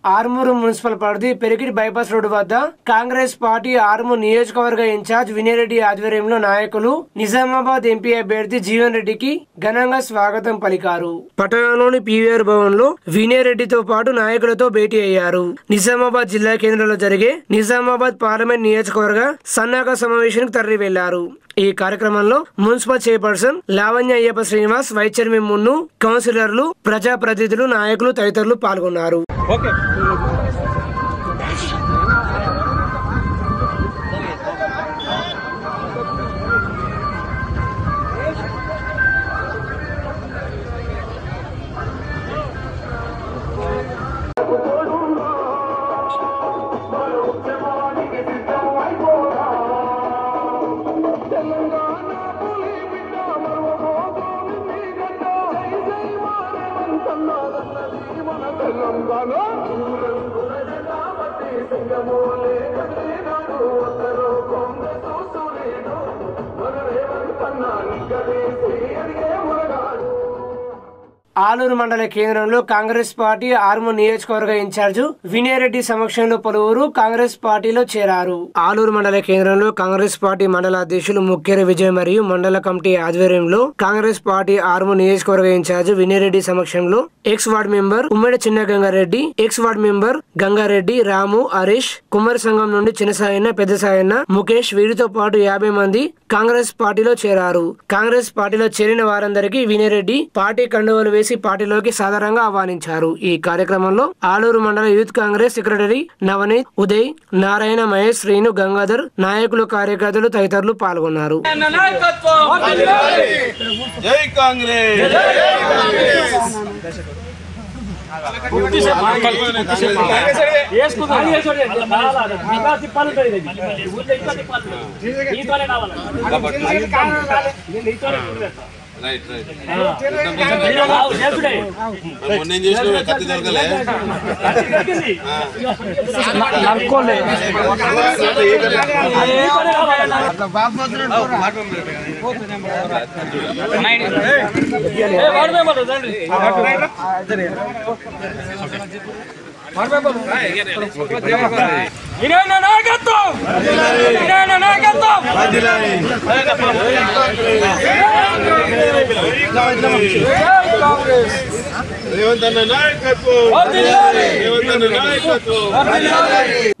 Armoor municipal పరిధి పెరిగిడి bypass road వద్ద Congress party Armoor నియోజకవర్గ ఇన్ఛార్జ్ వినయరెడ్డి ఆధ్వర్యంలో నాయకులు నిజామాబాద్ ఎంపీ అభ్యర్థి జీవన్ రెడ్డికి ఘనంగా స్వాగతం పలికారు. పట్టణంలోని పీవీఆర్ భవన్ లో వినయరెడ్డితో పాటు నాయకులతో భేటీ అయ్యారు. నిజామాబాద్ జిల్లా కేంద్రంలో జరిగే నిజామాబాద్ పార్లమెంట్ నియోజకవర్గ సన్నాహక సమావేశానికి తరలి వెళ్లారు. ఈ కార్యక్రమంలో municipal chairperson Lavanya Ayyappa Srinivas, vice chairman Munnu, కౌన్సిలర్లు, ప్రజాప్రతినిధులు, నాయకులు తదితరులు పాల్గొన్నారు. ఆలూరు మండల కేంద్రంలో కాంగ్రెస్ పార్టీ ఆర్మూరు నియోజకవర్గ ఇన్ఛార్జ్ వినయరెడ్డి సమక్షంలో పలువురు కాంగ్రెస్ పార్టీలో చేరారు. ఆలూరు మండల కేంద్రంలో కాంగ్రెస్ పార్టీ మండల అధ్యక్షులు ముఖ్యర విజయ్ మరియు మండల కమిటీ ఆధ్వర్యంలో కాంగ్రెస్ పార్టీ ఆర్మూరు నియోజకవర్గ ఇన్ఛార్జ్ వినయరెడ్డి సమక్షంలో X ward member Ummadi Chinna Gangareddy, ex ward member Gangareddy, Ramu, Harish, కుమ్మరి సంఘం నుండి చిన్న సాయన్న, పెద్ద సాయన్న, ముఖేష్ వీరితో పాటు 50 మంది కాంగ్రెస్ పార్టీలో చేరారు. కాంగ్రెస్ పార్టీలో చేరిన వారందరికీ వినయరెడ్డి పార్టీ కండువలు వేసి పార్టీలోకి సాధారణంగా ఆహ్వానించారు. ఈ కార్యక్రమంలో ఆలూరు మండల యూత్ కాంగ్రెస్ సెక్రటరీ నవనీత్, ఉదయ్, నారాయణ, మహేష్, శ్రీను, గంగాధర్, నాయకులు, కార్యకర్తలు తదితరులు పాల్గొన్నారు.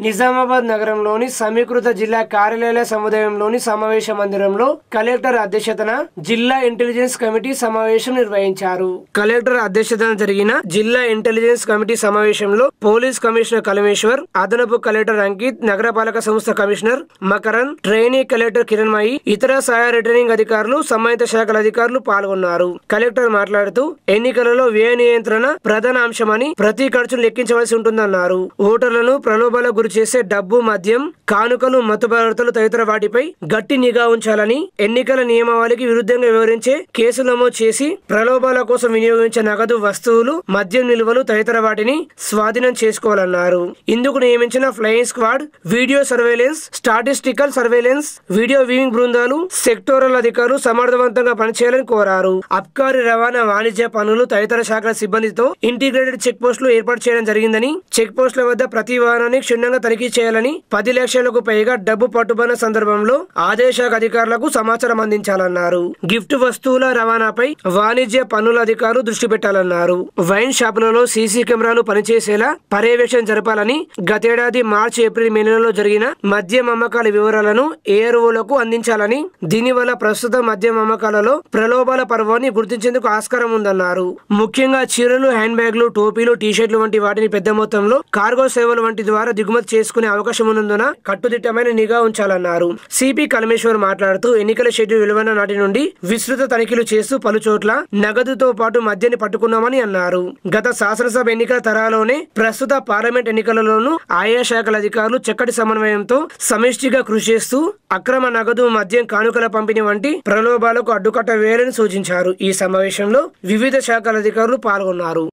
నిజామాబాద్ నగరంలోని సమీకృత జిల్లా కార్యాలయాల సముదాయంలోని సమావేశ మందిరంలో కలెక్టర్ అధ్యక్షతన జిల్లా ఇంటెలిజెన్స్ కమిటీ సమావేశం నిర్వహించారు. కలెక్టర్ అధ్యక్షతన జరిగిన జిల్లా ఇంటెలిజెన్స్ కమిటీ సమావేశంలో పోలీస్ కమిషనర్ కలమేశ్వర్, అదనపు కలెక్టర్ అంకిత్, నగరపాలక సంస్థ commissioner Makarand, trainee collector Kiranmayi, ఇతర సహాయ రిటర్నింగ్ అధికారులు, సంబంధిత శాఖల అధికారులు పాల్గొన్నారు. కలెక్టర్ మాట్లాడుతూ ఎన్నికలలో వ్యయ నియంత్రణ ప్రధాన అంశమని, ప్రతి ఖర్చును లెక్కించవలసి ఉంటుందన్నారు. ఓటర్లను ప్రలోభాలకు గురి చేసే డబ్బు, మద్యం, కానుకలు, మత్తు పదార్థాలు తదితర వాటిపై గట్టి నిఘా ఉంచాలని, ఎన్నికల నియమావళికి విరుద్ధంగా వివరించే కేసులు నమోదు చేసి ప్రలోభాల కోసం వినియోగించే నగదు, వస్తువులు, మద్యం నిల్వలు తదితర వాటిని స్వాధీనం చేసుకోవాలన్నారు. ఇందుకు నియమించిన flying squad, video surveillance, statistical surveillance, video viewing బృందాలు, సెక్టోరల్ అధికారులు సమర్థవంతంగా పనిచేయాలని కోరారు. అబ్కారీ, రవాణా, వాణిజ్య పనులు తదితర శాఖల సిబ్బందితో ఇంటిగ్రేటెడ్ చెక్ పోస్టులు ఏర్పాటు చేయడం జరిగిందని, చెక్ పోస్టుల వద్ద ప్రతి వాహనాన్ని క్షుణ్ణంగా తనిఖీ చేయాలని, 10 లక్షలకు పైగా డబ్బు పట్టుబడిన సందర్భంలో ఆదాయ శాఖ అధికారులకు సమాచారం అందించాలన్నారు. గిఫ్ట్ వస్తువుల రవాణాపై వాణిజ్య పన్నుల అధికారులు దృష్టి పెట్టాలన్నారు. వైన్ షాపులలో సీసీ కెమెరాలు పనిచేసేలా పర్యవేక్షణ జరపాలని, గతేడాది మార్చి, ఏప్రిల్, మే నెలలో జరిగిన మద్యం అమ్మకాల వివరాలను ఏఆర్ఓలకు అందించాలని, దీనివల్ల ప్రస్తుత మద్యం అమ్మకాలలో ప్రలోభాల పర్వాన్ని గుర్తించేందుకు ఆస్కారం ఉందన్నారు. ముఖ్యంగా చీరలు, హ్యాండ్ బ్యాగ్లు, టోపీలు, టీషర్ట్లు వంటి వాటిని పెద్ద మొత్తంలో కార్గో సేవలు వంటి ద్వారా దిగుమతి చేసుకునే అవకాశం ఉన్నందున కట్టుదిట్టమైన నిఘా ఉంచాలన్నారు. సిపి కలమేశ్వర్ మాట్లాడుతూ ఎన్నికల షెడ్యూల్ వెలువడిన నాటి నుండి విస్తృత తనిఖీలు చేస్తూ పలు చోట్ల నగదుతో పాటు మద్యాన్ని పట్టుకున్నామని అన్నారు. గత శాసనసభ ఎన్నికల తరాలోనే ప్రస్తుత పార్లమెంట్ ఎన్నికలలోనూ ఆయా శాఖల అధికారులు చక్కటి సమన్వయంతో సమిష్టిగా కృషి చేస్తూ అక్రమ నగదు, మద్యం, కానుకల పంపిణీ వంటి ప్రలోభాలకు అడ్డుకట్ట వేయాలని సూచించారు. ఈ సమావేశంలో వివిధ శాఖల అధికారులు పాల్గొన్నారు.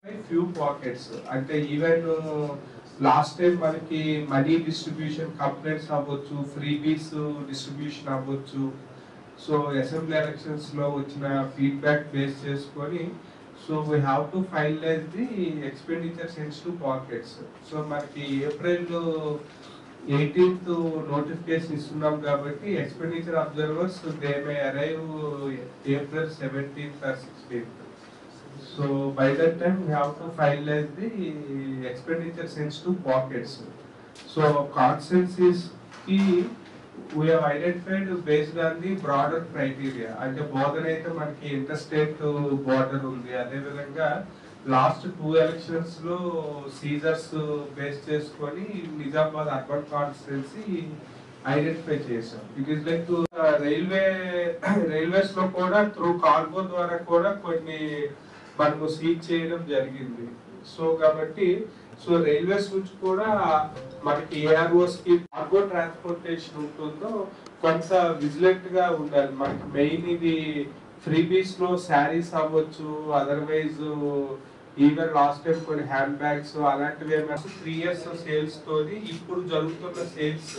లాస్ట్ టైం మనకి మనీ డిస్ట్రిబ్యూషన్ కంప్లైంట్స్ అవ్వచ్చు, ఫ్రీబీస్ డిస్ట్రిబ్యూషన్ అవ్వచ్చు. సో అసెంబ్లీ ఎలక్షన్స్ లో వచ్చిన ఫీడ్బ్యాక్ బేస్ చేసుకొని So we have to finalize the expenditure sensitive pockets. So మనకి ఏప్రిల్ 18th నోటిఫికేషన్ ఇస్తున్నాం కాబట్టి expenditure observers they may arrive April 17th or 16th. So by that time we have to finalize the expenditure sensitive pockets. So consensus key we have identified based on the broader criteria. అంటే border అయితే మనకి inter state border ఉంది. అదే విధంగా last 2 elections లో scissors base చేసుకొని Nizamabad urban constituency identify చేసాం. It is like railways లో కూడా త్రూ కార్గో ద్వారా కూడా కొన్ని మనము సీజ్ చేయడం జరిగింది. సో కాబట్టి సో రైల్వేస్ నుంచి కూడా మనకి ఏఆర్ఓస్ కి కార్గో ట్రాన్స్పోర్టేషన్ ఉంటుందో కొంత విజిలెంట్ గా ఉండాలి. మనకి మెయిన్ ఇది ఫ్రీబీస్ లో శారీస్ అవ్వచ్చు, అదర్వైజ్ ఈవెన్ లాస్ట్ టైం కొన్ని హ్యాండ్ బ్యాగ్స్ అలాంటివి 3 years సేల్స్ తోని ఇప్పుడు జరుగుతున్న సేల్స్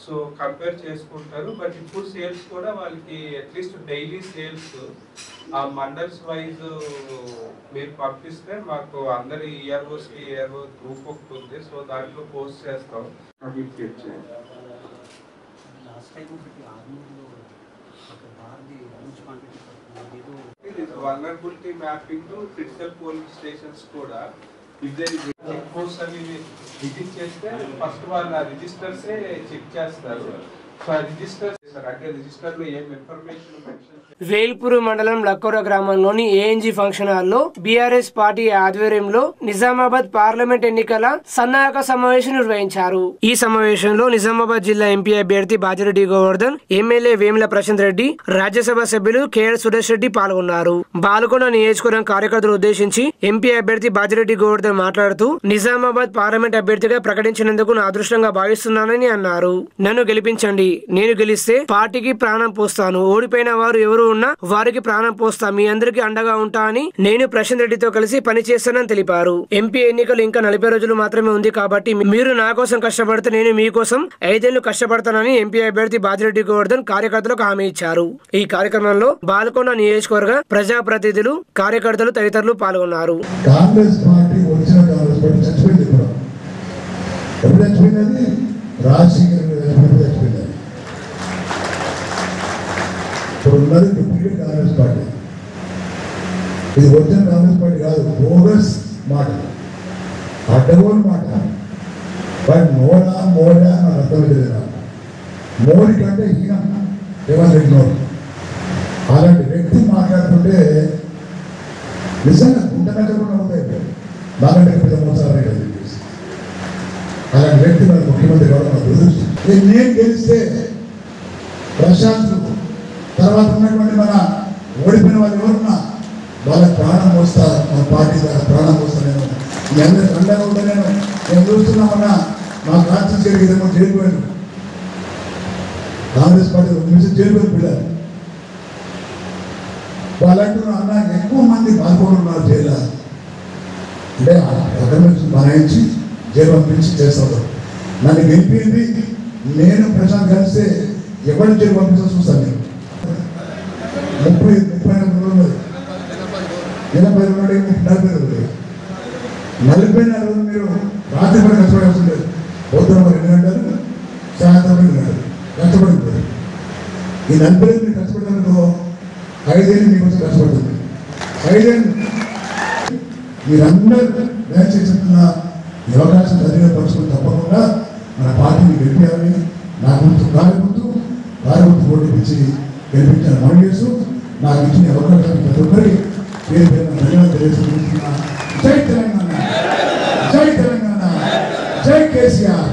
సో కంపేర్ చేసుకుంటారు. బట్ ఇప్పుడు సేల్స్ కూడా వాళ్ళకి అట్లీస్ట్ డైలీ సేల్స్ ఆ మండల్స్ వైజ్ మీరు పంపిస్తే మాకు అందరి ఇయర్ఓస్ కి ఇయర్ఓ గ్రూప్ ఒకటి ఉంది. సో దాంట్లో పోస్ట్ చేస్తాం. కమ్యూనికేట్ చేయండి. Vulnerability mapping critical polling stations కూడా చెక్ పోస్ట్ అవి విజిట్ చేస్తే ఫస్ట్ వాళ్ళ రిజిస్టర్స్ చెక్ చేస్తారు. సో ఆ రిజిస్టర్ అంటే రిజిస్టర్ లో ఏం ఇన్ఫర్మేషన్ మెన్షన్ వేల్పూర్ మండలం లక్కోర గ్రామంలోని ఏఎన్జీ ఫంక్షన్ హాల్లో బీఆర్ఎస్ పార్టీ ఆధ్వర్యంలో నిజామాబాద్ పార్లమెంట్ ఎన్నికల సన్నాహక సమావేశం నిర్వహించారు. ఈ సమావేశంలో నిజామాబాద్ జిల్లా ఎంపీ అభ్యర్థి బాజిరెడ్డి గోవర్ధన్, ఎమ్మెల్యే వేముల ప్రశాంత్ రెడ్డి, రాజ్యసభ సభ్యులు కేఎల్ సురేష్ రెడ్డి పాల్గొన్నారు. బాల్కొండ నియోజకవర్గం కార్యకర్తలు ఉద్దేశించి ఎంపీ అభ్యర్థి బాజిరెడ్డి గోవర్ధన్ మాట్లాడుతూ నిజామాబాద్ పార్లమెంట్ అభ్యర్థిగా ప్రకటించినందుకు నా అదృష్టంగా భావిస్తున్నానని అన్నారు. నన్ను గెలిపించండి, నేను గెలిస్తే పార్టీకి ప్రాణం పోస్తాను, ఓడిపోయిన వారు ఎవరు ఉన్నా వారికి ప్రాణం పోస్తా, మీ అందరికీ అండగా ఉంటా అని నేను ప్రశాంత్ రెడ్డితో కలిసి పనిచేస్తానని తెలిపారు. ఎంపీ ఎన్నికలు ఇంకా 40 రోజులు మాత్రమే ఉంది కాబట్టి మీరు నా కోసం కష్టపడితే నేను మీకోసం 5 ఏళ్లు కష్టపడతానని ఎంపీ అభ్యర్థి బాజిరెడ్డి గోవర్ధన్ కార్యకర్తలకు హామీ ఇచ్చారు. ఈ కార్యక్రమంలో బాల్కొండ నియోజకవర్గ ప్రజాప్రతినిధులు, కార్యకర్తలు తదితరులు పాల్గొన్నారు. కాంగ్రెస్ పార్టీ వచ్చిన కాంగ్రెస్ పార్టీ చచ్చిపోయింది. కూడా ఎప్పుడు చచ్చిపోయింది? చచ్చిపోయింది. ఇప్పుడు ఉన్నది డూప్లికేట్ కాంగ్రెస్ పార్టీ. ఇది వచ్చిన కాంగ్రెస్ పార్టీ కాదు, బోగస్ మాట, అడ్డగోలు మాట. బట్ మోడా మోడా నాకు అర్థమైంది. మోడీ కంటే ఈయన రేవంత్ రెడ్డి నోడు. అలాంటి వ్యక్తి మాట్లాడుతుంటే నిజంగా గుండె దగ్గర కూడా ఉంటాయి. బాగా పెద్ద మోసాలు చెప్పేసి అలాంటి వ్యక్తి మన ముఖ్యమంత్రి కావడం దురదృష్టం. నేను గెలిస్తే ప్రశాంత్ తర్వాత ఉన్నటువంటి మన ఓడిపోయిన వాళ్ళు ఎవరున్నా వాళ్ళ ప్రాణం పోస్తా, మన పార్టీ ద్వారా ప్రాణం పోస్తా. నేను మీ అందరి అండగా ఉంటా. నేను చూస్తున్నామన్నా మా కాన్స్టిట్యూన్సీ ఏమో చేరిపోయాను. కాంగ్రెస్ పార్టీ చేరిపోయిన పిల్లలు వాళ్ళంటున్నారు అన్న ఎక్కువ మంది పాల్గొంటున్నారు జైలు అంటే అక్కడ బనాయించి జైలు పంపించి చేస్తారు. నన్ను గెలిపింది నేను ప్రశాంత్ కలిస్తే ఎవరిని జైలు పంపించాల్సి చూస్తాను. నేను 34 రోజులు 80 రోజులు 40 రోజులు 44 రోజులు మీరు రాత్రి పడి కష్టపడాల్సి లేదు. పొద్దున 2 గంటలు, సాయంత్రం 2 గంటలు కష్టపడి ఈ 40 రోజులు మీరు కష్టపడడంలో 5 ఏళ్ళు మీకోసం కష్టపడుతుంది. 5 ఏళ్ళు మీరందరూ దయచేసి చెప్తున్న ఈ అవకాశం సద్వినియోగపరుచుకుని తప్పకుండా మన పార్టీని గెలిపించాలని నా గుర్తు కారు గుర్తు ఓటిపించి గెలిపించాలని మనం చేస్తూ నాకు ఇచ్చిన అవకాశం ప్రతి ఒక్కరికి పేరు పేరున ధన్యవాదాలు తెలియజేస్తున్నా. జై తెలంగాణ, జై తెలంగాణ, జై కేసీఆర్,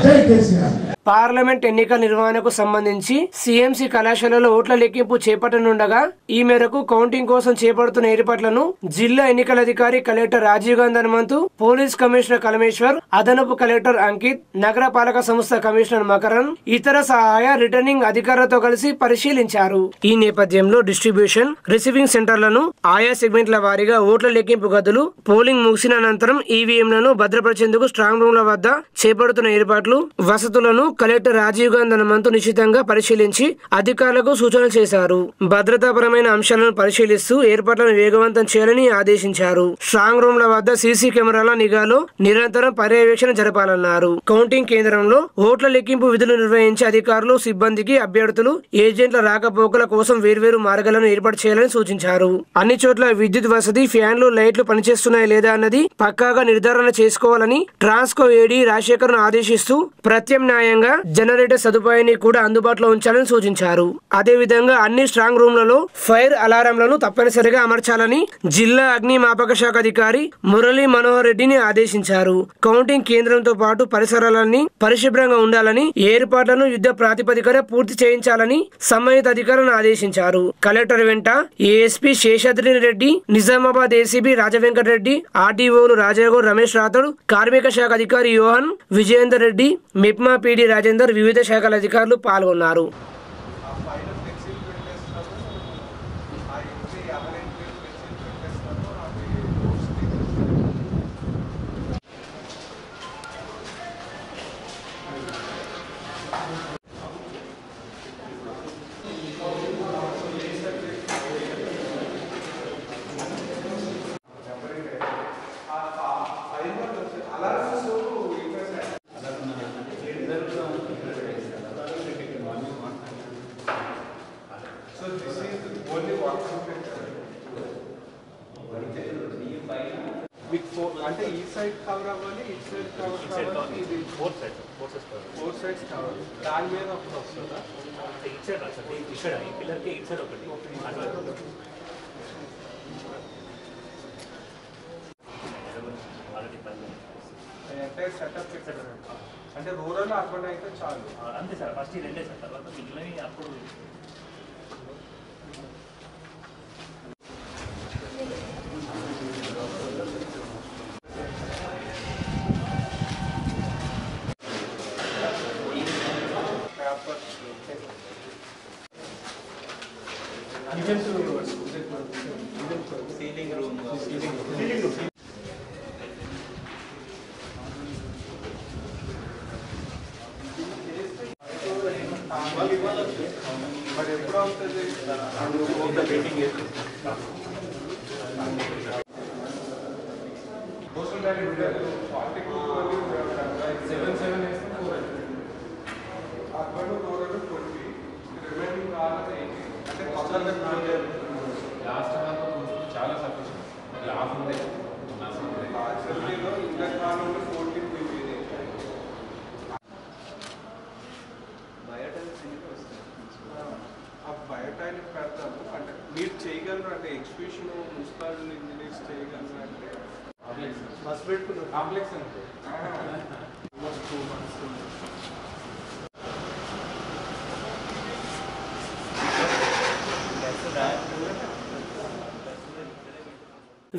జై కేసీఆర్. పార్లమెంట్ ఎన్నికల నిర్వహణకు సంబంధించి సిఎంసి కళాశాలలో ఓట్ల లెక్కింపు చేపట్టనుండగా ఈ మేరకు కౌంటింగ్ కోసం చేపడుతున్న ఏర్పాట్లను జిల్లా ఎన్నికల అధికారి collector Rajiv Gandhi Hanumanthu, police commissioner Kalmeshwar, అదనపు కలెక్టర్ అంకిత్, నగర పాలక సంస్థ కమిషనర్ మకరన్, ఇతర సహాయ రిటర్నింగ్ అధికారులతో కలిసి పరిశీలించారు. ఈ నేపథ్యంలో డిస్ట్రిబ్యూషన్, రిసీవింగ్ సెంటర్లను, ఆయా సెగ్మెంట్ల వారీగా ఓట్ల లెక్కింపు గదులు, పోలింగ్ ముగిసిన అనంతరం ఈవీఎంలను భద్రపరిచేందుకు స్ట్రాంగ్ రూమ్ల వద్ద చేపడుతున్న ఏర్పాట్లు, వసతులను కలెక్టర్ రాజీవ్ గాంధీ హనుమంతు నిశితంగా పరిశీలించి అధికారులకు సూచనలు చేశారు. భద్రతాపరమైన అంశాలను పరిశీలిస్తూ ఏర్పాట్లను వేగవంతం చేయాలని ఆదేశించారు. స్ట్రాంగ్ రూమ్ల వద్ద సీసీ కెమెరాల నిఘాలో నిరంతరం పర్యవేక్షణ జరపాలన్నారు. కౌంటింగ్ కేంద్రంలో ఓట్ల లెక్కింపు విధులు నిర్వహించే అధికారులు, సిబ్బందికి అభ్యర్థులు, ఏజెంట్ల రాకపోకల కోసం వేర్వేరు మార్గాలను ఏర్పాటు చేయాలని సూచించారు. అన్ని చోట్ల విద్యుత్ వసతి, ఫ్యాన్లు, లైట్లు పనిచేస్తున్నాయా లేదా అన్నది పక్కాగా నిర్ధారణ చేసుకోవాలని ట్రాన్స్కో ఏడీ రాజశేఖర్ ఆదేశిస్తూ ప్రత్యామ్నాయంగా జనరేటర్ సదుపాయాన్ని కూడా అందుబాటులో ఉంచాలని సూచించారు. అదేవిధంగా అన్ని స్ట్రాంగ్ రూమ్లలో ఫైర్ అలారంలను తప్పనిసరిగా అమర్చాలని జిల్లా అగ్నిమాపక శాఖ అధికారి మురళీ మనోహర్ రెడ్డిని ఆదేశించారు. కౌంటింగ్ కేంద్రంతో పాటు పరిసరాలన్నీ పరిశుభ్రంగా ఉండాలని, ఏర్పాట్లను యుద్ధ ప్రాతిపదికన పూర్తి చేయించాలని సంబంధిత అధికారులను ఆదేశించారు. కలెక్టర్ వెంట ఏఎస్పీ శేషాద్రి రెడ్డి, నిజామాబాద్ ఏసీబీ రాజవెంకటరెడ్డి, ఆర్డీఓలు రాజాగౌడ్, రమేష్ రాథోడ్, కార్మిక శాఖ అధికారి యోహన్, విజయేందర్ రెడ్డి, మిప్మా పీడీ రాజేందర్, వివిధ శాఖల అధికారులు పాల్గొన్నారు. అంటే ఈ సైడ్ కవర్ అవ్వాలి, ఈ సైడ్ కవర్ కావాలి, ఇది ఫోర్ సైడ్స్ కవర్. దాని మీద ఒకటి వస్తుందా? ఇటు సైడ్ రాదు, ఈ సైడ్ ఈ పిల్లర్కి ఇటు సైడ్ ఒకటి అంటే సెటప్ అంటే రూరల్ అర్బన్ అయితే చాలు అంతే సార్. ఫస్ట్ ఈ రెండే సార్, తర్వాత మిగిలినవి అప్పుడు సీలింగ్ రూమ్ మరి ఎప్పుడు అవుతుంది? అర్బన్ రూరల్ 20 రిమైనింగ్ అంటే లాస్ట్ చాలా సఫిషియెంట్ లాఫ్ ఉంది. సర్వేలో ఇంటర్ కాలంలో 14 బయోటైనిక్ పెడతాము. అంటే మీరు చేయగలరు అంటే ఎగ్జిక్యూషన్ మున్సిపల్ ఇంజనీర్స్ చేయగలరు అంటే బస్ పెట్టుకున్నారు కాంప్లెక్స్ అంటే 2 months.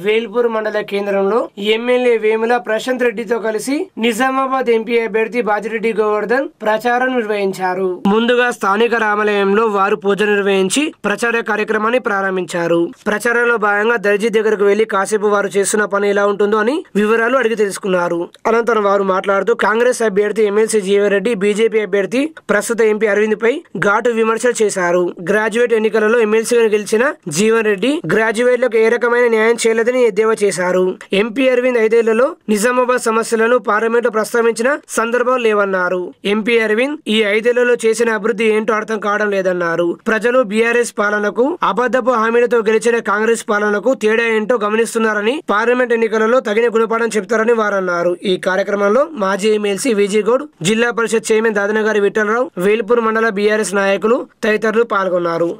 వేల్పూర్ మండల కేంద్రంలో ఎమ్మెల్యే వేముల ప్రశాంత్ రెడ్డితో కలిసి నిజామాబాద్ ఎంపీ అభ్యర్థి బాజిరెడ్డి గోవర్ధన్ ప్రచారం నిర్వహించారు. ముందుగా స్థానిక రామాలయంలో వారు పూజ నిర్వహించి ప్రచార కార్యక్రమాన్ని ప్రారంభించారు. ప్రచారంలో భాగంగా దర్జీ దగ్గరకు వెళ్లి కాసేపు వారు చేస్తున్న పని ఎలా ఉంటుందో అని వివరాలు అడిగి తెలుసుకున్నారు. అనంతరం వారు మాట్లాడుతూ కాంగ్రెస్ అభ్యర్థి ఎమ్మెల్సీ జీవరెడ్డి, బీజేపీ అభ్యర్థి ప్రస్తుత ఎంపీ అరవింద్ పై ఘాటు విమర్శలు చేశారు. గ్రాడ్యుయేట్ ఎన్నికలలో ఎమ్మెల్సీగా గెలిచిన జీవన్ రెడ్డి గ్రాడ్యుయేట్లకు ఏ రకమైన న్యాయం చేయలేదని ఎద్దేవా చేశారు. ఎంపీ అరవింద్ 5 ఏళ్లలో నిజామాబాద్ సమస్యలను పార్లమెంట్ సందర్భించిన సందర్భాలు లేవన్నారు. ఎంపీ అరవింద్ ఈ 5 ఏళ్లలో చేసిన అభివృద్ధి ఏంటో అర్థం కావడం లేదన్నారు. ప్రజలు బీఆర్ఎస్ పాలనకు, అబద్ధపు హామీలతో గెలిచిన కాంగ్రెస్ పాలనకు తేడా ఏంటో గమనిస్తున్నారని, పార్లమెంట్ ఎన్నికలలో తగిన గుణపాఠం చెప్తారని వారన్నారు. ఈ కార్యక్రమంలో మాజీ ఎమ్మెల్సీ విజయగౌడ్, జిల్లా పరిషత్ చైర్మన్ దాదనగారి విఠలరావు, వేల్పూర్ మండల బీఆర్ఎస్ నాయకులు తదితరులు పాల్గొన్నారు.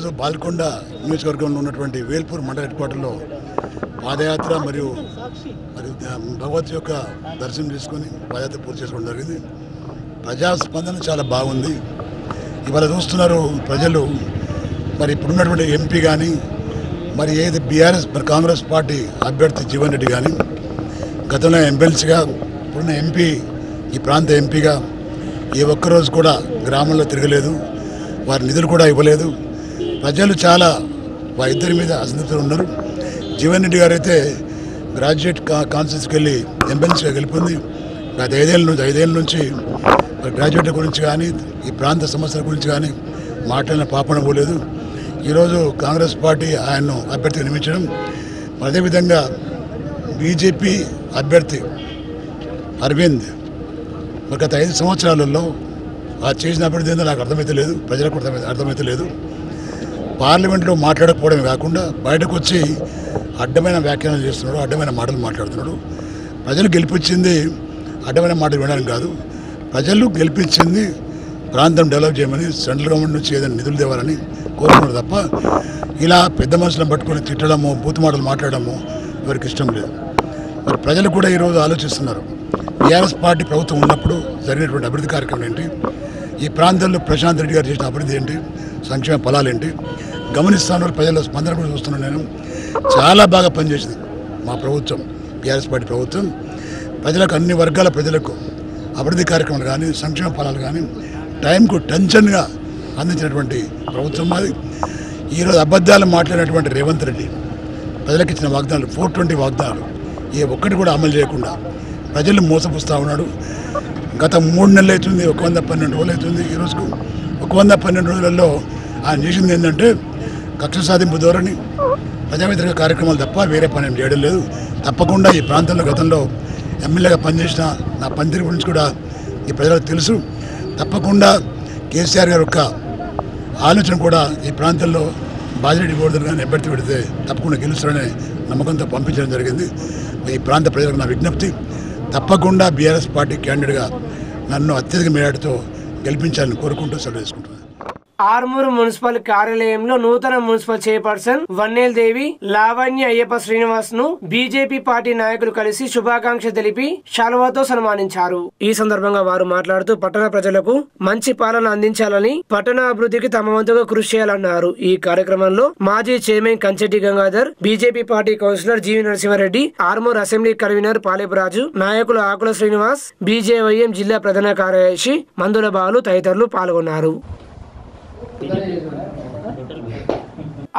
ఈరోజు బాల్కొండ నియోజకవర్గంలో ఉన్నటువంటి వేల్పూర్ మండల హెడ్ క్వార్టర్లో పాదయాత్ర మరియు భగవత్ యొక్క దర్శనం చేసుకొని పాదయాత్ర పూర్తి చేసుకోవడం జరిగింది. ప్రజాస్పందన చాలా బాగుంది. ఇవాళ చూస్తున్నారు ప్రజలు మరి ఇప్పుడున్నటువంటి ఎంపీ కానీ మరి ఏది బీఆర్ఎస్ మరి కాంగ్రెస్ పార్టీ అభ్యర్థి జీవన్ రెడ్డి కానీ గతంలో ఎమ్మెల్సీగా ఇప్పుడున్న ఎంపీ ఈ ప్రాంత ఎంపీగా ఏ ఒక్కరోజు కూడా గ్రామంలో తిరగలేదు. వారి నిధులు కూడా ఇవ్వలేదు. ప్రజలు చాలా ఇద్దరి మీద అసంతృప్తిగా ఉన్నారు. జీవన్ రెడ్డి గారు అయితే గ్రాడ్యుయేట్ కాన్ఫరెన్స్కి వెళ్ళి ఎమ్మెల్సీగా గెలిపింది. గత 5 ఏళ్ళ నుంచి గ్రాడ్యుయేట్ల గురించి కానీ ఈ ప్రాంత సమస్యల గురించి కానీ మాట్లాడిన పాపన పోలేదు. ఈరోజు కాంగ్రెస్ పార్టీ ఆయన్ను అభ్యర్థిగా నియమించడం, అదేవిధంగా బీజేపీ అభ్యర్థి అరవింద్ గత 5 సంవత్సరాలలో ఆ చేసిన అభివృద్ధి ఏందో నాకు అర్థమైతే లేదు, ప్రజలకు అర్థమైతే లేదు. పార్లమెంట్లో మాట్లాడకపోవడమే కాకుండా బయటకు వచ్చి అడ్డమైన వ్యాఖ్యానాలు చేస్తున్నాడు, అడ్డమైన మాటలు మాట్లాడుతున్నాడు. ప్రజలు గెలిపించింది అడ్డమైన మాటలు వినడానికి కాదు, ప్రజలు గెలిపించింది ప్రాంతం డెవలప్ చేయమని, సెంట్రల్ గవర్నమెంట్ నుంచి ఏదైనా నిధులు తేవాలని కోరుకున్నారు తప్ప ఇలా పెద్ద మనుషులను పట్టుకొని తిట్టడము, బూతు మాటలు మాట్లాడము ఎవరికి ఇష్టం లేదు. మరి ప్రజలు కూడా ఈరోజు ఆలోచిస్తున్నారు, టీఆర్ఎస్ పార్టీ ప్రభుత్వం ఉన్నప్పుడు జరిగినటువంటి అభివృద్ధి కార్యక్రమం ఏంటి, ఈ ప్రాంతంలో ప్రశాంత్ రెడ్డి గారు చేసిన అభివృద్ధి ఏంటి, సంక్షేమ ఫలాలు ఏంటి గమనిస్తాను. ప్రజల స్పందన కూడా చూస్తున్నాను. నేను చాలా బాగా పనిచేసింది మా ప్రభుత్వం, టీఆర్ఎస్ పార్టీ ప్రభుత్వం. ప్రజలకు అన్ని వర్గాల ప్రజలకు అభివృద్ధి కార్యక్రమాలు కానీ సంక్షేమ ఫలాలు కానీ టైంకు టెన్షన్గా అందించినటువంటి ప్రభుత్వం మాది. ఈరోజు అబద్ధాలు మాట్లాడినటువంటి రేవంత్ రెడ్డి ప్రజలకు ఇచ్చిన వాగ్దానాలు 420 వాగ్దానాలు ఏ ఒక్కటి కూడా అమలు చేయకుండా ప్రజలు మోసపుస్తూ ఉన్నాడు. గత 3 నెలలు అవుతుంది, 112 రోజులు అవుతుంది. ఈరోజుకు 112 రోజులలో ఆయన చేసింది ఏంటంటే కక్ష సాధింపు ధోరణి, ప్రజా వ్యతిరేక కార్యక్రమాలు తప్ప వేరే పని ఏం చేయడం లేదు. తప్పకుండా ఈ ప్రాంతంలో గతంలో ఎమ్మెల్యేగా పనిచేసిన నా పనితీరు గురించి కూడా ఈ ప్రజలకు తెలుసు. తప్పకుండా కేసీఆర్ గారి యొక్క ఆలోచన కూడా ఈ ప్రాంతంలో బాజిరెడ్డి గోవర్ధన్ గారిని అభ్యర్థి పెడితే తప్పకుండా గెలుస్తారనే నమ్మకంతో పంపించడం జరిగింది. ఈ ప్రాంత ప్రజలకు నా విజ్ఞప్తి, తప్పకుండా బీఆర్ఎస్ పార్టీ క్యాండిడేట్గా నన్ను అత్యధిక మేరతో గెలిపించాలని కోరుకుంటూ సెలవు తీసుకుంటున్నాను. ఆర్మూరు మున్సిపల్ కార్యాలయంలో నూతన మున్సిపల్ చైర్పర్సన్ వన్నేల్ దేవి లావణ్య అయ్యప్ప శ్రీనివాస్ ను బీజేపీ పార్టీ నాయకులు కలిసి శుభాకాంక్ష తెలిపి శాలువాతో సన్మానించారు. ఈ సందర్భంగా వారు మాట్లాడుతూ పట్టణ ప్రజలకు మంచి పాలన అందించాలని, పట్టణ అభివృద్ధికి తమ వంతుగా కృషి చేయాలన్నారు. ఈ కార్యక్రమంలో మాజీ chairman Kanchetti Gangadhar, BJP party councillor G V Narasimhareddy, Armoor assembly convener Palepu Raju, నాయకులు ఆకుల శ్రీనివాస్, బీజేవైఎం జిల్లా ప్రధాన కార్యదర్శి మందుల బాలు తదితరులు పాల్గొన్నారు.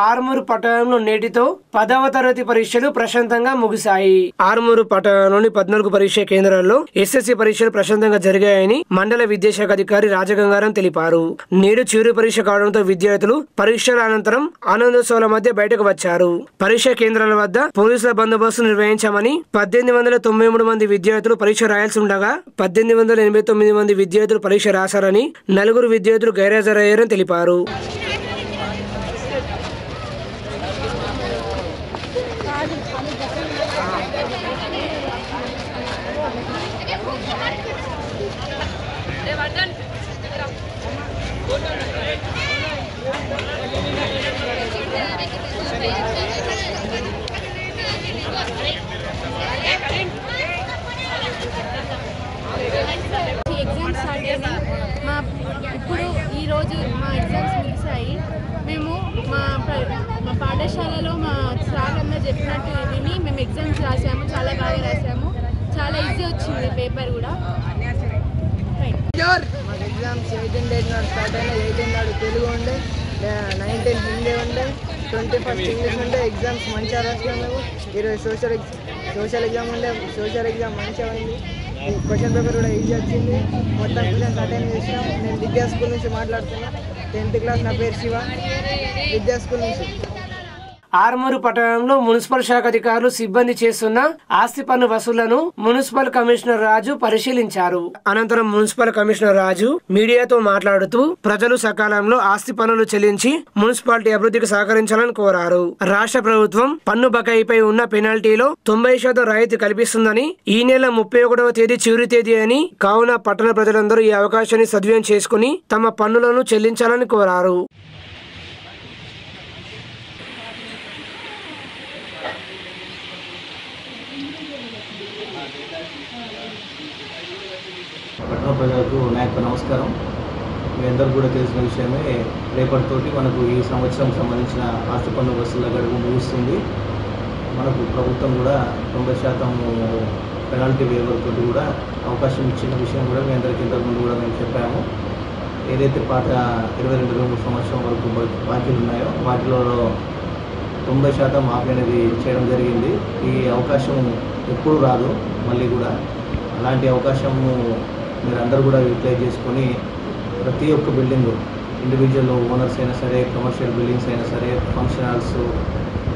ఆర్మూరు పట్టణంలో నేటితో 10వ తరగతి పరీక్షలు ప్రశాంతంగా ముగిశాయి. ఆర్మూరు పట్టణంలోని 14 పరీక్ష కేంద్రాల్లో ఎస్ఎస్సి పరీక్షలు ప్రశాంతంగా జరిగాయని మండల విద్యాశాఖ అధికారి రాజగంగారం తెలిపారు. నేడు చివరి పరీక్ష కావడంతో విద్యార్థులు పరీక్షల అనంతరం ఆనందోత్సవాల మధ్య బయటకు వచ్చారు. పరీక్ష కేంద్రాల వద్ద పోలీసుల బందోబస్తు నిర్వహించామని 1893 మంది విద్యార్థులు పరీక్ష రాయాల్సి ఉండగా 1889 మంది విద్యార్థులు పరీక్ష రాశారని, 4 విద్యార్థులు గైర్హాజరయ్యారని తెలిపారు. ఇప్పుడు ఈరోజు మా ఎగ్జామ్స్ ముగిసాయి. మేము మా పాఠశాలలో మా సార్ అందరూ చెప్పినట్టు విని మేము ఎగ్జామ్స్ రాసాము. చాలా బాగా రాసాము. చాలా ఈజీ వచ్చింది పేపర్ కూడా. మాకు ఎగ్జామ్స్ 18 డేట్ నాడు స్టార్ట్ అయినా 18 నాడు తెలుగు ఉండే, 19 హిందీ ఉండే, 21 ఇంగ్లీష్ ఉండే. ఎగ్జామ్స్ మంచిగా రాసినాం మేము. ఈరోజు సోషల్ ఎగ్జామ్ ఉండే, సోషల్ ఎగ్జామ్ మంచిగా ఉంది. క్వశ్చన్ పేపర్ కూడా ఈజీ వచ్చింది. మొత్తం క్వశ్చన్స్ అటెండ్ చేసినాం. నేను విద్యా స్కూల్ నుంచి మాట్లాడుతున్నా. 10th క్లాస్, నా పేరు శివ, విద్యా స్కూల్ నుంచి. ఆర్మూరు పట్టణంలో మున్సిపల్ శాఖ అధికారులు సిబ్బంది చేస్తున్న ఆస్తి పన్ను వసూళ్లను మున్సిపల్ కమిషనర్ రాజు పరిశీలించారు. అనంతరం మున్సిపల్ కమిషనర్ రాజు మీడియాతో మాట్లాడుతూ ప్రజలు సకాలంలో ఆస్తి పన్నులు చెల్లించి మున్సిపాలిటీ అభివృద్ధికి సహకరించాలని కోరారు. రాష్ట్ర ప్రభుత్వం పన్ను బకాయిపై ఉన్న పెనాల్టీలో 90% రాయితీ కల్పిస్తుందని, ఈ నెల 31వ తేదీ చివరి తేదీ అని, కావున పట్టణ ప్రజలందరూ ఈ అవకాశాన్ని సద్వినియోగం చేసుకుని తమ పన్నులను చెల్లించాలని కోరారు. ప్రజలకు నా యొక్క నమస్కారం. మీ అందరూ కూడా తెలిసిన విషయమే, రేపటితోటి మనకు ఈ సంవత్సరం సంబంధించిన ఆస్తి పన్ను వసూళ్ల గడువు ముగుస్తుంది. మనకు ప్రభుత్వం కూడా 90% పెనాల్టీ వేవర్ తోటి కూడా అవకాశం ఇచ్చిన విషయం కూడా మీ అందరికీ ఇంతకుముందు కూడా మేము చెప్పాము. ఏదైతే పాత 22-23 సంవత్సరం వరకు బాకీలు ఉన్నాయో వాటిలో 90% మాఫీ అనేది చేయడం జరిగింది. ఈ అవకాశం ఎప్పుడు రాదు మళ్ళీ కూడా. అలాంటి అవకాశము మీరు అందరూ కూడా యూటిలైజ్ చేసుకొని ప్రతి ఒక్క బిల్డింగ్, ఇండివిజువల్ ఓనర్స్ అయినా సరే, కమర్షియల్ బిల్డింగ్స్ అయినా సరే, ఫంక్షన్ హాల్స్,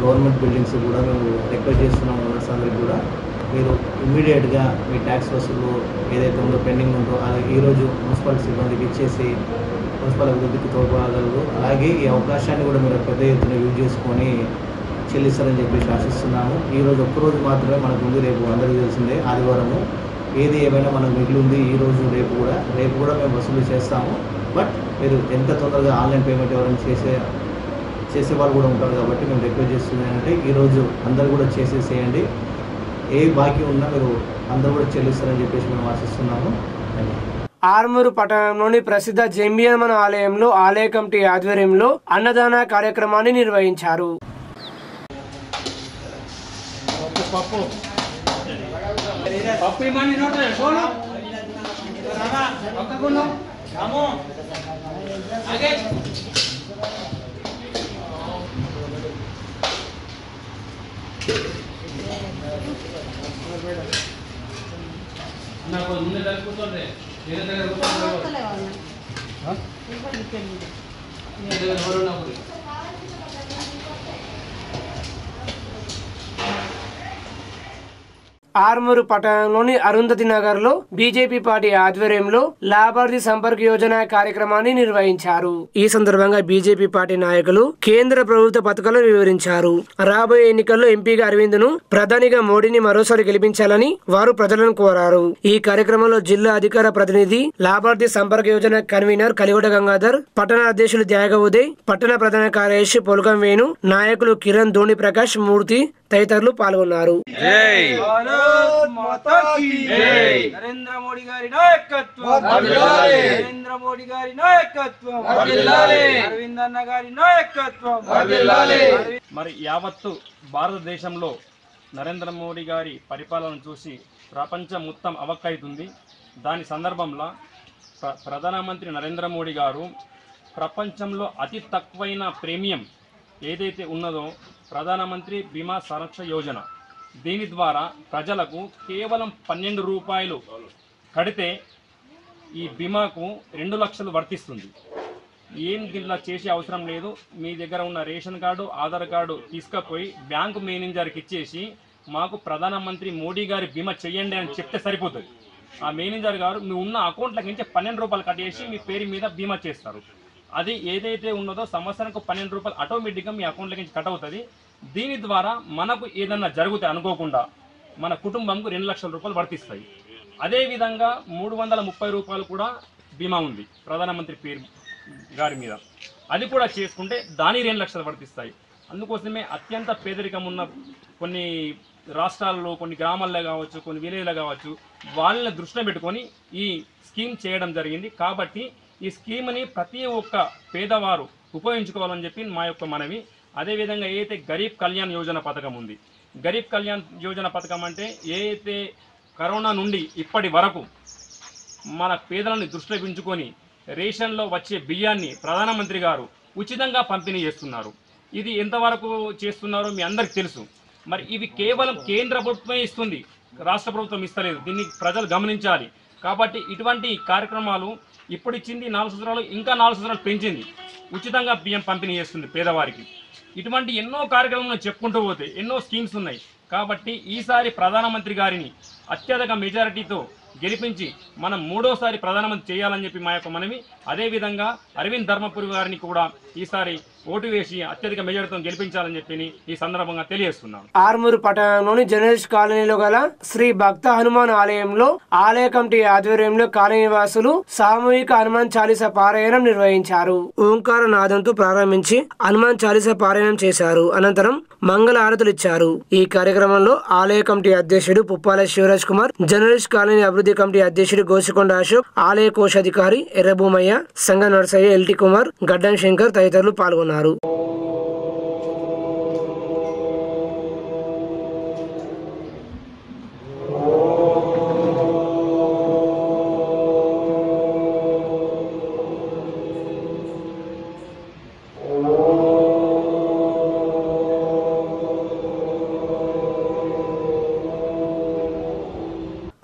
గవర్నమెంట్ బిల్డింగ్స్ కూడా మేము రిక్వెస్ట్ చేస్తున్నాం ఓనర్స్ అందరికీ కూడా. మీరు ఇమ్మీడియట్గా మీ ట్యాక్స్ వసూలు ఏదైతే ఉందో పెండింగ్ ఉందో అది ఈరోజు మున్సిపాలిటీ సిబ్బందికి ఇచ్చేసి మున్సిపల్ అభివృద్ధికి తోడ్పడగలరు. అలాగే ఈ అవకాశాన్ని కూడా మీరు పెద్ద ఎత్తున యూజ్ చేసుకొని చెల్లిస్తారని చెప్పేసి ఆశిస్తున్నాము. ఈరోజు ఒక్కరోజు మాత్రమే మనకు ఉంది, రేపు అందరికీ తెలిసిందే ఆదివారము. ఏది ఏమైనా మనకు మిగిలి ఉంది ఈరోజు రేపు కూడా మేము వసూలు చేస్తాము. బట్ మీరు ఎంత తొందరగా ఆన్లైన్ పేమెంట్ ఎవరైనా చేసే వాళ్ళు కూడా ఉంటారు కాబట్టి మేము రిక్వెస్ట్ చేస్తుంది ఏంటంటే ఈరోజు అందరూ కూడా చేసేసేయండి. ఏ బాకీ ఉన్నా మీరు అందరూ కూడా చెల్లిస్తారని చెప్పేసి మేము ఆశిస్తున్నాము. ఆర్మూరు పట్టణంలోని ప్రసిద్ధ జంబియమ్మన్ ఆలయంలో ఆలయ కమిటీ ఆధ్వర్యంలో అన్నదాన కార్యక్రమాన్ని నిర్వహించారు. ఆర్మూరు పట్టణంలోని అరుంధతి నగర్ లో బీజేపీ పార్టీ ఆధ్వర్యంలో లాభార్థి సంపర్క్ యోజన కార్యక్రమాన్ని నిర్వహించారు. ఈ సందర్భంగా బీజేపీ పార్టీ నాయకులు కేంద్ర ప్రభుత్వ పథకాలను వివరించారు. రాబోయే ఎన్నికల్లో ఎంపీగా అరవింద్ ను ప్రధానిగా మోడీని మరోసారి గెలిపించాలని వారు ప్రజలను కోరారు. ఈ కార్యక్రమంలో జిల్లా అధికార ప్రతినిధి, లాభార్థి సంపర్క్ యోజన కన్వీనర్ కలిగొట గంగాధర్, పట్టణ అధ్యక్షులు త్యాగ ఉదయ్, పట్టణ ప్రధాన కార్యదర్శి పొలకం వేణు, నాయకులు కిరణ్, ధోని ప్రకాష్, మూర్తి తదితరులు పాల్గొన్నారు. నరేంద్ర మోడీ గారి నాయకత్వం, నరేంద్ర మోడీ గారి నాయకత్వం, అరవింద్ అన్న గారి నాయకత్వం. మరి యావత్తు భారతదేశంలో నరేంద్ర మోడీ గారి పరిపాలన చూసి ప్రపంచం మొత్తం అవక్కైతుంది. దాని సందర్భంలో ప్రధానమంత్రి నరేంద్ర మోడీ గారు ప్రపంచంలో అతి తక్కువైన ప్రీమియం ఏదైతే ఉన్నదో ప్రధానమంత్రి బీమా సంరక్షణ యోజన, దీని ద్వారా ప్రజలకు కేవలం 12 రూపాయలు కడితే ఈ బీమాకు 2 లక్షలు వర్తిస్తుంది. ఏం దీనిలా చేసే అవసరం లేదు. మీ దగ్గర ఉన్న రేషన్ కార్డు, ఆధార్ కార్డు తీసుకుపోయి బ్యాంకు మేనేజర్కి ఇచ్చేసి మాకు ప్రధానమంత్రి మోడీ గారి బీమా చెయ్యండి అని చెప్తే సరిపోతుంది. ఆ మేనేజర్ గారు మీ ఉన్న అకౌంట్లకి నుంచి 12 రూపాయలు కట్టేసి మీ పేరు మీద బీమా చేస్తారు. అది ఏదైతే ఉన్నదో సంవత్సరానికి 12 రూపాయలు ఆటోమేటిక్గా మీ అకౌంట్లకి నుంచి కట్ అవుతుంది. దీని ద్వారా మనకు ఏదన్నా జరిగితే అనుకోకుండా మన కుటుంబంకు 2 లక్షల రూపాయలు వర్తిస్తాయి. అదేవిధంగా 330 రూపాయలు కూడా బీమా ఉంది ప్రధానమంత్రి పేరు గారి మీద, అది కూడా చేసుకుంటే దాని 2 లక్షలు వర్తిస్తాయి. అందుకోసమే అత్యంత పేదరికం ఉన్న కొన్ని రాష్ట్రాల్లో, కొన్ని గ్రామాల్లో కావచ్చు, కొన్ని విలేజ్లో కావచ్చు, వాళ్ళని దృష్టిలో పెట్టుకొని ఈ స్కీమ్ చేయడం జరిగింది. కాబట్టి ఈ స్కీమ్ని ప్రతి ఒక్క పేదవారు ఉపయోగించుకోవాలని చెప్పి మా యొక్క మనవి. అదేవిధంగా ఏదైతే గరీబ్ కళ్యాణ్ యోజన పథకం ఉంది, గరీబ్ కళ్యాణ్ యోజన పథకం అంటే ఏదైతే కరోనా నుండి ఇప్పటి వరకు మన పేదలను దృష్టిలో ఉంచుకొని రేషన్లో వచ్చే బియ్యాన్ని ప్రధానమంత్రి గారు ఉచితంగా పంపిణీ చేస్తున్నారు. ఇది ఎంతవరకు చేస్తున్నారో మీ అందరికి తెలుసు. మరి ఇవి కేవలం కేంద్ర ప్రభుత్వమే ఇస్తుంది, రాష్ట్ర ప్రభుత్వం ఇస్తలేదు. దీన్ని ప్రజలు గమనించాలి. కాబట్టి ఇటువంటి కార్యక్రమాలు ఇప్పుడు ఇచ్చింది 4 సంవత్సరాలు, ఇంకా 4 సంవత్సరాలు పెంచింది, ఉచితంగా బియ్యం పంపిణీ చేస్తుంది పేదవారికి. ఇటువంటి ఎన్నో కార్యక్రమాలను చెప్పుకుంటూ పోతే ఎన్నో స్కీమ్స్ ఉన్నాయి. కాబట్టి ఈసారి ప్రధానమంత్రి గారిని అత్యధిక మెజారిటీతో గెలిపించి మనం 3వ సారి ప్రధానమంత్రి చేయాలని చెప్పి మా యొక్క మనవి. అదేవిధంగా అరవింద్ ధర్మపురి గారిని కూడా ఈసారి ఓటు వేసి అత్యధిక మెజారిటీతో గెలిపించాలని చెప్పి ఈ సందర్భంగా తెలియజేస్తున్నాను. ఆర్మూరు పట్టణంలోని జర్నలిస్ట్ కాలనీలో గల శ్రీ భక్త హనుమాన్ ఆలయంలో ఆలయ కమిటీ ఆధ్వర్యంలో కాలనీ నివాసులు సామూహిక హనుమాన్ చాలీసా పారాయణం నిర్వహించారు. ఓంకార నాదంతో ప్రారంభించి హనుమాన్ చాలీసా పారాయణం చేశారు. అనంతరం మంగళ హారతులు ఇచ్చారు. ఈ కార్యక్రమంలో ఆలయ కమిటీ అధ్యక్షుడు పుప్పాల శివరాజ్ కుమార్, జర్నలిస్ట్ కాలనీ అభివృద్ధి కమిటీ అధ్యక్షుడు గోసికొండ అశోక్, ఆలయ కోశాధికారి ఎర్రభూమయ్య, సంగ నరసయ్య, ఎల్టీ కుమార్, గడ్డం శంకర్ తదితరులు పాల్గొన్నారు.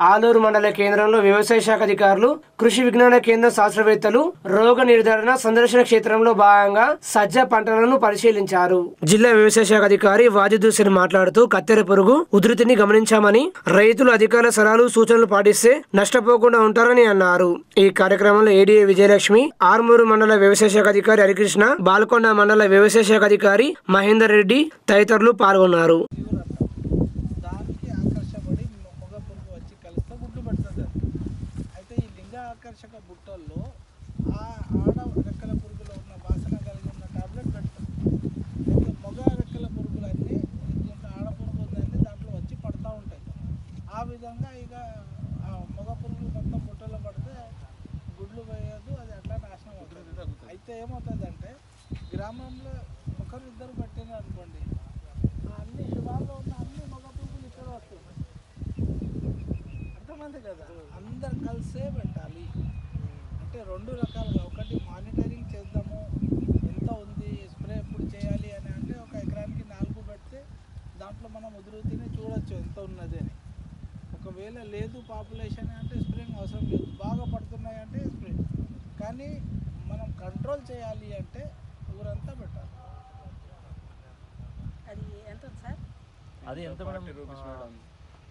ఆలూరు మండల కేంద్రంలో వ్యవసాయ శాఖ అధికారులు, కృషి విజ్ఞాన కేంద్ర శాస్త్రవేత్తలు రోగ నిర్ధారణ సందర్శన క్షేత్రంలో భాగంగా సజ్జ పంటలను పరిశీలించారు. జిల్లా వ్యవసాయ శాఖ అధికారి వాజిద్ హుసేన్ మాట్లాడుతూ కత్తెర పురుగు ఉధృతిని గమనించామని, రైతులు అధికారుల సలహాలు సూచనలు పాటిస్తే నష్టపోకుండా ఉంటారని అన్నారు. ఈ కార్యక్రమంలో ఏడీఏ విజయలక్ష్మి, ఆర్మూరు మండల వ్యవసాయ శాఖ అధికారి హరికృష్ణ, బాల్కొండ మండల వ్యవసాయ శాఖ అధికారి మహేందర్ రెడ్డి తదితరులు పాల్గొన్నారు. ఆకర్షక బుట్టల్లో ఆ ఆడ రెక్కల పురుగులో ఉన్న వాసన కలిగి ఉన్న టాబ్లెట్ పెడతాం. అయితే మగ రెక్కల పురుగులన్నీ ఆడ పురుగులన్నీ దాంట్లో వచ్చి పడుతూ ఉంటాయి. ఆ విధంగా ఇక ఆ మగ పురుగులు మొత్తం బుట్టలో పడితే గుడ్లు వేయదు, అది అట్లా నాశనం అవుతుంది. అయితే ఏమవుతుందంటే గ్రామంలో ఒకరిద్దరు పట్టినారు అనుకోండి, అన్ని శివాల్లో ఉన్న అన్ని మగ పురుగులు ఇక్కడ వస్తుంది. అర్థమైంది కదా, అందరు కలిసే పెట్టాలి. అంటే రెండు రకాలుగా, ఒకటి మానిటరింగ్ చేద్దాము, ఎంత ఉంది, స్ప్రే ఎప్పుడు చేయాలి అని అంటే ఒక ఎకరానికి 4 పెడితే దాంట్లో మనం ఉధృతిని చూడొచ్చు ఎంత ఉన్నది అని. ఒకవేళ లేదు పాపులేషన్ అంటే స్ప్రేయింగ్ అవసరం లేదు, బాగా పడుతున్నాయి అంటే స్ప్రే. కానీ మనం కంట్రోల్ చేయాలి అంటే ఊరంతా పెట్టాలి. అది ఎంత సార్? అది ఎంత మేడం?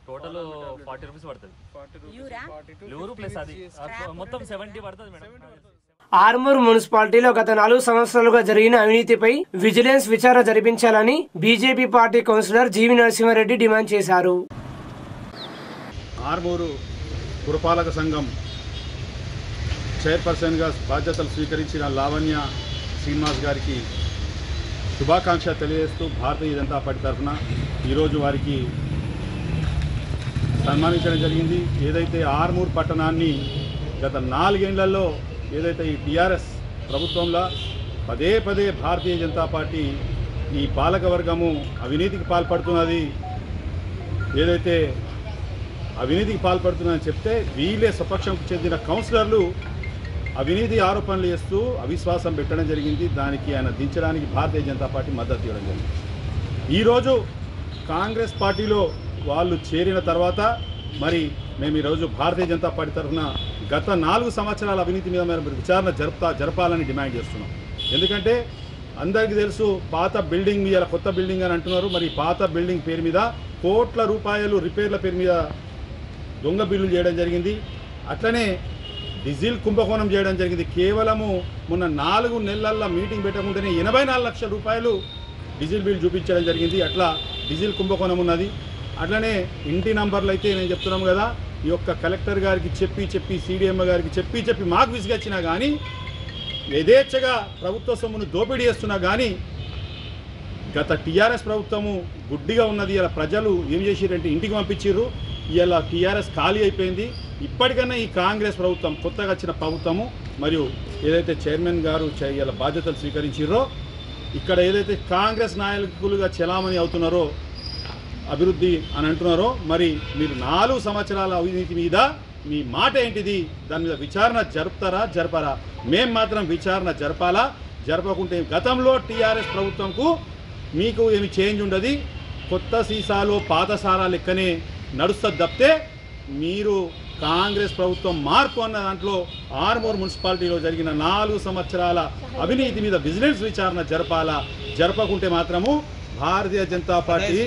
టోటల్ 40 రూపీస్ పడుతుంది. యూరు ప్లస్ అది మొత్తం 70 పడుతుంది మేడం. ఆర్మూర్ మున్సిపాలిటీలో గత 4 సంవత్సరాలుగా జరిగిన అవినీతిపై విజిలెన్స్ విచారణ జరిపించాలని BJP party councillor G V Narasimha Reddy demand చేశారు. ఆర్మూరు పురపాలక సంఘం చైర్పర్సన్గా బాధ్యతలు స్వీకరించిన లావణ్య శ్రీనివాస్ గారికి శుభాకాంక్ష తెలియజేస్తూ భారతీయ జనతా పార్టీ తరఫున ఈరోజు వారికి సన్మానించడం జరిగింది. ఏదైతే ఆర్మూర్ పట్టణాన్ని గత 4 ఏళ్లలో ఏదైతే ఈ టీఆర్ఎస్ ప్రభుత్వంలో పదే పదే భారతీయ జనతా పార్టీ ఈ పాలకవర్గము అవినీతికి పాల్పడుతున్నది, ఏదైతే అవినీతికి పాల్పడుతుందని చెప్తే వీళ్ళే స్వపక్షంకు చెందిన కౌన్సిలర్లు అవినీతి ఆరోపణలు చేస్తూ అవిశ్వాసం పెట్టడం జరిగింది. దానికి ఆయన దించడానికి భారతీయ జనతా పార్టీ మద్దతు ఇవ్వడం జరిగింది. ఈరోజు కాంగ్రెస్ పార్టీలో వాళ్ళు చేరిన తర్వాత మరి మేము ఈరోజు భారతీయ జనతా పార్టీ తరఫున గత 4 సంవత్సరాల అవినీతి మీద మేము విచారణ జరపాలని డిమాండ్ చేస్తున్నాం. ఎందుకంటే అందరికీ తెలుసు, పాత బిల్డింగ్ మీద కొత్త బిల్డింగ్ అని అంటున్నారు. మరి పాత బిల్డింగ్ పేరు మీద కోట్ల రూపాయలు రిపేర్ల పేరు మీద దొంగ బిల్లులు చేయడం జరిగింది. అట్లనే డీజిల్ కుంభకోణం చేయడం జరిగింది. కేవలము మొన్న 4 నెలల్లో మీటింగ్ పెట్టకుండానే 84 లక్షల రూపాయలు డీజిల్ బిల్ చూపించడం జరిగింది. అట్లా డీజిల్ కుంభకోణం ఉన్నది. అట్లనే ఇంటి నంబర్లు అయితే నేను చెప్తున్నాము కదా, ఈ యొక్క కలెక్టర్ గారికి చెప్పి సీడీఎం గారికి చెప్పి మాకు విసిగచ్చినా కానీ, యథేచ్ఛగా ప్రభుత్వ సొమ్మును దోపిడీ చేస్తున్నా కానీ గత టీఆర్ఎస్ ప్రభుత్వము గుడ్డిగా ఉన్నది. ఇలా ప్రజలు ఏం చేసిరంటే ఇంటికి పంపించారు. ఇలా టీఆర్ఎస్ ఖాళీ అయిపోయింది. ఇప్పటికన్నా ఈ కాంగ్రెస్ ప్రభుత్వం, కొత్తగా వచ్చిన ప్రభుత్వము మరియు ఏదైతే చైర్మన్ గారు ఇలా బాధ్యతలు స్వీకరించారో, ఇక్కడ ఏదైతే కాంగ్రెస్ నాయకులుగా చలామణి అవుతున్నారో, అభివృద్ధి అని అంటున్నారో, మరి మీరు 4 సంవత్సరాల అవినీతి మీద మీ మాట ఏంటిది? దాని మీద విచారణ జరపరా? మేం మాత్రం విచారణ జరపాలా. జరపకుంటే గతంలో టీఆర్ఎస్ ప్రభుత్వంకు మీకు ఏమి చేంజ్ ఉండదు. కొత్త సీసాలో పాత సారా లెక్కనే నడుస్తుంది తప్పితే మీరు కాంగ్రెస్ ప్రభుత్వం మార్పు అన్న దాంట్లో ఆర్మూర్ మున్సిపాలిటీలో జరిగిన 4 సంవత్సరాల అవినీతి మీద విజిలెన్స్ విచారణ జరపాలా. జరపకుంటే మాత్రము భారతీయ జనతా పార్టీ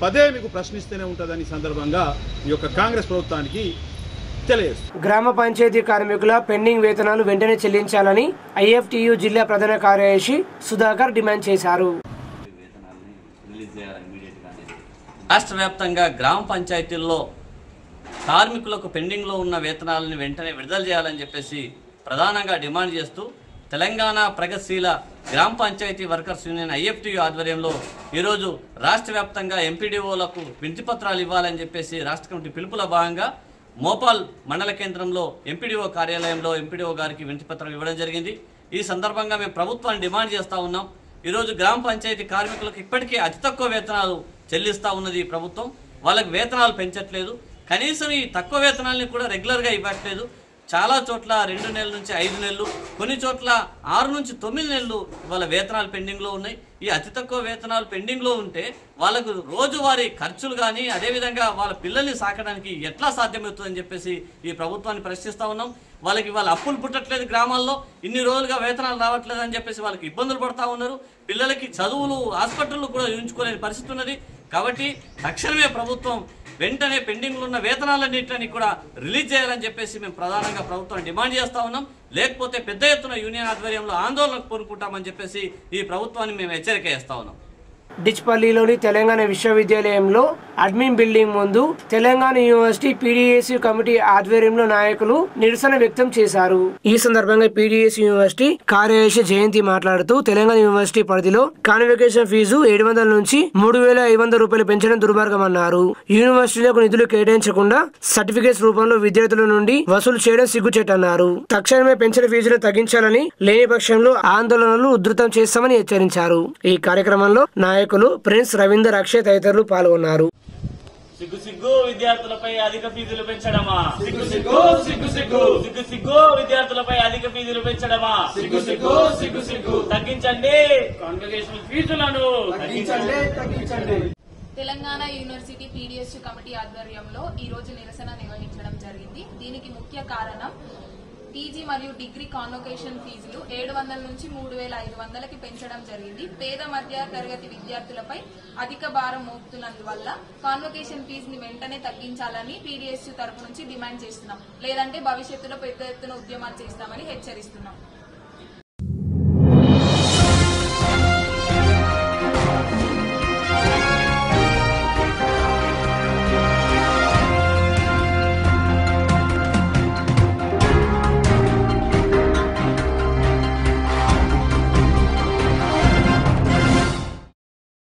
పదే మీకు ప్రశ్నిస్తూనే ఉంటుందని సందర్భంగా ఈ యొక్క కాంగ్రెస్ ప్రభుత్వానికి తెలియజేస్తుంది. గ్రామ పంచాయతీ కార్మికుల పెండింగ్ వేతనాలు వెంటనే చెల్లించాలని IFTU జిల్లా ప్రధాన కార్యదర్శి సుధాకర్ డిమాండ్ చేశారు. రాష్ట్ర వ్యాప్తంగా గ్రామ పంచాయతీల్లో కార్మికులకు పెండింగ్లో ఉన్న వేతనాలను వెంటనే విడుదల చేయాలని చెప్పేసి ప్రధానంగా డిమాండ్ చేస్తూ తెలంగాణ ప్రగతిశీల గ్రామ పంచాయతీ వర్కర్స్ యూనియన్ IFTU ఆధ్వర్యంలో ఈరోజు రాష్ట్ర వ్యాప్తంగా ఎంపీడీఓలకు వినతిపత్రాలు ఇవ్వాలని చెప్పేసి రాష్ట్ర కమిటీ పిలుపులో భాగంగా మోపాల్ మండల కేంద్రంలో ఎంపీడీఓ కార్యాలయంలో ఎంపీడీఓ గారికి వినతిపత్రాలు ఇవ్వడం జరిగింది. ఈ సందర్భంగా మేము ప్రభుత్వాన్ని డిమాండ్ చేస్తూ ఉన్నాం. ఈరోజు గ్రామ పంచాయతీ కార్మికులకు ఇప్పటికే అతి తక్కువ వేతనాలు చెల్లిస్తూ ఉన్నది ఈ ప్రభుత్వం. వాళ్ళకి వేతనాలు పెంచట్లేదు. కనీసం ఈ తక్కువ వేతనాలని కూడా రెగ్యులర్గా ఇవ్వట్లేదు. చాలా చోట్ల 2 నెలల నుంచి 5 నెలలు, కొన్ని చోట్ల 6 నుంచి 9 నెలలు వాళ్ళ వేతనాలు పెండింగ్లో ఉన్నాయి. ఈ అతి తక్కువ వేతనాలు పెండింగ్లో ఉంటే వాళ్ళకు రోజువారీ ఖర్చులు కానీ అదేవిధంగా వాళ్ళ పిల్లల్ని సాకడానికి ఎట్లా సాధ్యమవుతుందని చెప్పేసి ఈ ప్రభుత్వాన్ని ప్రశ్నిస్తూ ఉన్నాం. వాళ్ళకి వాళ్ళ అప్పులు పుట్టట్లేదు, గ్రామాల్లో ఇన్ని రోజులుగా వేతనాలు రావట్లేదు అని చెప్పేసి వాళ్ళకి ఇబ్బందులు పడుతూ ఉన్నారు. పిల్లలకి చదువులు హాస్పిటళ్ళు కూడా యూయించుకోలేని పరిస్థితి ఉన్నది. కాబట్టి తక్షణమే ప్రభుత్వం వెంటనే పెండింగ్లో ఉన్న వేతనాలన్నింటినీ కూడా రిలీజ్ చేయాలని చెప్పేసి మేము ప్రధానంగా ప్రభుత్వాన్ని డిమాండ్ చేస్తూ ఉన్నాం. లేకపోతే పెద్ద ఎత్తున యూనియన్ ఆధ్వర్యంలో ఆందోళనకు పూనుకుంటామని చెప్పేసి ఈ ప్రభుత్వాన్ని మేము హెచ్చరిక చేస్తా ఉన్నాం. డిచ్పల్లిలోని తెలంగాణ విశ్వవిద్యాలయంలో అడ్మిన్ బిల్డింగ్ ముందు తెలంగాణ యూనివర్సిటీ PDSU కమిటీ ఆధ్వర్యంలో నాయకులు నిరసన వ్యక్తం చేశారు. ఈ సందర్భంగా PDSU యూనివర్సిటీ కార్యదర్శి జయంతి మాట్లాడుతూ తెలంగాణ యూనివర్సిటీ పరిధిలో కాన్వకేషన్ ఫీజు 700 నుంచి 3,500 రూపాయలు పెంచడం దుర్మార్గమన్నారు. యూనివర్సిటీలకు నిధులు కేటాయించకుండా సర్టిఫికేట్స్ రూపంలో విద్యార్థుల నుండి వసూలు చేయడం సిగ్గుచేటన్నారు. తక్షణమే పెంచిన ఫీజును తగ్గించాలని, లేని పక్షంలో ఆందోళనలు ఉధృతం చేస్తామని హెచ్చరించారు. ఈ కార్యక్రమంలో నాయకులు ప్రిన్స్ రవీందర్, అక్షయ్ తదితరులు పాల్గొన్నారు. సిగ్గు సిగ్గు విద్యార్థులపై అధిక ఫీజులు పెంచడమా, సిగ్గు సిగ్గు సిగ్గు సిగ్గు సిగ్గు సిగ్గు విద్యార్థులపై అధిక ఫీజులు పెంచడమా, సిగ్గు సిగ్గు సిగ్గు సిగ్గు తగ్గించండి కాన్వకేషన్ ఫీజులను, తగ్గించండి తగ్గించండి. తెలంగాణ యూనివర్సిటీ PDSU కమిటీ ఆధ్వర్యంలో ఈ రోజు నిరసన నిర్వహించడం జరిగింది. దీనికి ముఖ్య కారణం PG మరియు డిగ్రీ కాన్వకేషన్ ఫీజులు 700 నుంచి 3,500కి పెంచడం జరిగింది. పేద మధ్య తరగతి విద్యార్థులపై అధిక భారం మోపుతున్నందువల్ల కాన్వకేషన్ ఫీజుని వెంటనే తగ్గించాలని PDSU తరపు నుంచి డిమాండ్ చేస్తున్నాం. లేదంటే భవిష్యత్తులో పెద్ద ఎత్తున ఉద్యమాలు చేస్తామని హెచ్చరిస్తున్నాం.